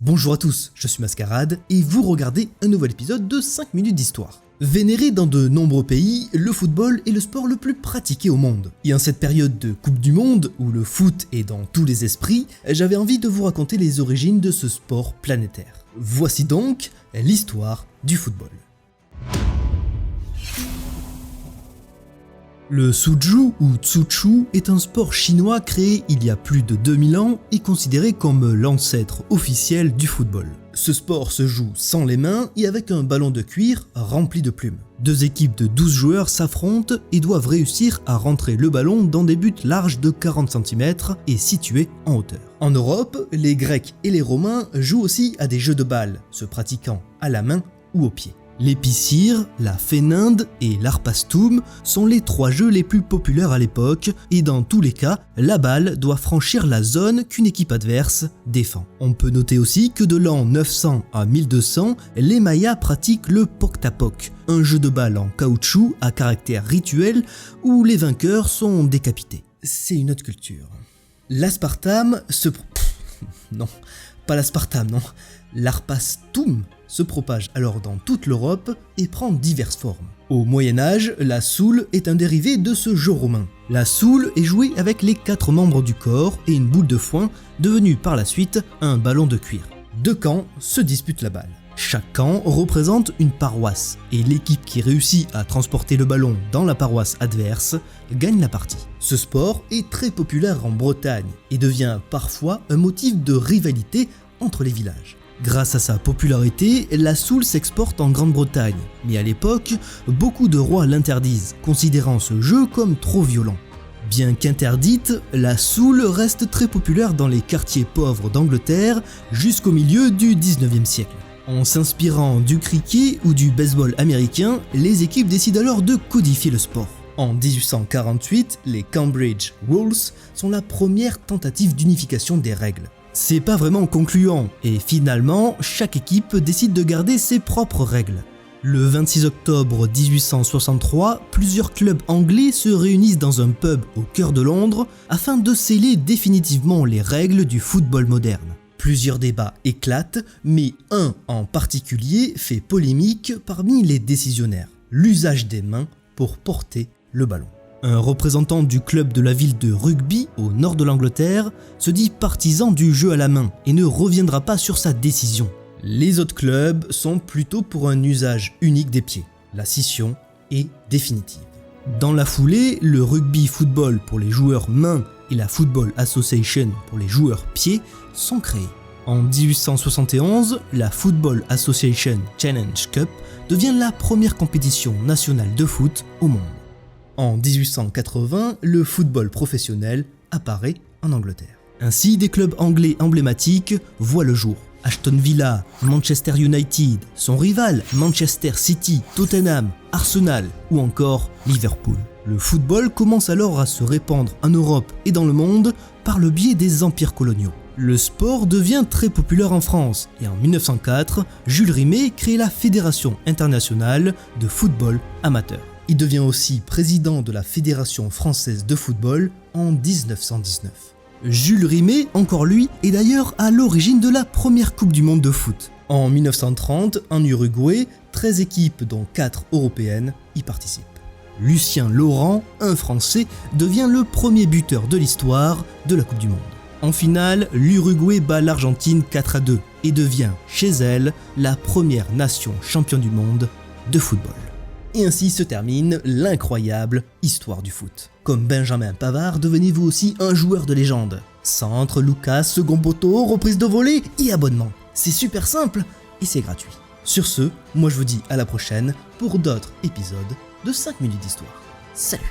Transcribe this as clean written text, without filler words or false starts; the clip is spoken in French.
Bonjour à tous, je suis Mascarade et vous regardez un nouvel épisode de 5 minutes d'histoire. Vénéré dans de nombreux pays, le football est le sport le plus pratiqué au monde. Et en cette période de Coupe du Monde, où le foot est dans tous les esprits, j'avais envie de vous raconter les origines de ce sport planétaire. Voici donc l'histoire du football. Le Suju ou Tsuchu est un sport chinois créé il y a plus de 2000 ans et considéré comme l'ancêtre officiel du football. Ce sport se joue sans les mains et avec un ballon de cuir rempli de plumes. Deux équipes de 12 joueurs s'affrontent et doivent réussir à rentrer le ballon dans des buts larges de 40 cm et situés en hauteur. En Europe, les Grecs et les Romains jouent aussi à des jeux de balles, se pratiquant à la main ou au pied. L'épicire, la féninde et l'arpastoum sont les trois jeux les plus populaires à l'époque et dans tous les cas, la balle doit franchir la zone qu'une équipe adverse défend. On peut noter aussi que de l'an 900 à 1200, les Mayas pratiquent le Poctapoc, un jeu de balle en caoutchouc à caractère rituel où les vainqueurs sont décapités. C'est une autre culture. L'aspartame se... non, pas l'aspartame, non. L'arpastoum se propage alors dans toute l'Europe et prend diverses formes. Au Moyen-Âge, la soule est un dérivé de ce jeu romain. La soule est jouée avec les 4 membres du corps et une boule de foin, devenue par la suite un ballon de cuir. Deux camps se disputent la balle. Chaque camp représente une paroisse et l'équipe qui réussit à transporter le ballon dans la paroisse adverse gagne la partie. Ce sport est très populaire en Bretagne et devient parfois un motif de rivalité entre les villages. Grâce à sa popularité, la soule s'exporte en Grande-Bretagne, mais à l'époque, beaucoup de rois l'interdisent, considérant ce jeu comme trop violent. Bien qu'interdite, la soule reste très populaire dans les quartiers pauvres d'Angleterre jusqu'au milieu du 19e siècle. En s'inspirant du cricket ou du baseball américain, les équipes décident alors de codifier le sport. En 1848, les Cambridge Rules sont la première tentative d'unification des règles. C'est pas vraiment concluant, et finalement, chaque équipe décide de garder ses propres règles. Le 26 octobre 1863, plusieurs clubs anglais se réunissent dans un pub au cœur de Londres afin de sceller définitivement les règles du football moderne. Plusieurs débats éclatent, mais un en particulier fait polémique parmi les décisionnaires: l'usage des mains pour porter le ballon. Un représentant du club de la ville de Rugby, au nord de l'Angleterre, se dit partisan du jeu à la main et ne reviendra pas sur sa décision. Les autres clubs sont plutôt pour un usage unique des pieds. La scission est définitive. Dans la foulée, le rugby football pour les joueurs mains et la Football Association pour les joueurs pieds sont créés. En 1871, la Football Association Challenge Cup devient la première compétition nationale de foot au monde. En 1880, le football professionnel apparaît en Angleterre. Ainsi, des clubs anglais emblématiques voient le jour. Aston Villa, Manchester United, son rival Manchester City, Tottenham, Arsenal ou encore Liverpool. Le football commence alors à se répandre en Europe et dans le monde par le biais des empires coloniaux. Le sport devient très populaire en France et en 1904, Jules Rimet crée la Fédération internationale de football amateur. Il devient aussi président de la Fédération française de football en 1919. Jules Rimet, encore lui, est d'ailleurs à l'origine de la première Coupe du Monde de foot. En 1930, en Uruguay, 13 équipes dont 4 européennes y participent. Lucien Laurent, un Français, devient le premier buteur de l'histoire de la Coupe du Monde. En finale, l'Uruguay bat l'Argentine 4-2 et devient, chez elle, la première nation championne du monde de football. Et ainsi se termine l'incroyable histoire du foot. Comme Benjamin Pavard, devenez-vous aussi un joueur de légende. Centre, Lucas, second poteau, reprise de volée et abonnement. C'est super simple et c'est gratuit. Sur ce, moi je vous dis à la prochaine pour d'autres épisodes de 5 minutes d'histoire. Salut!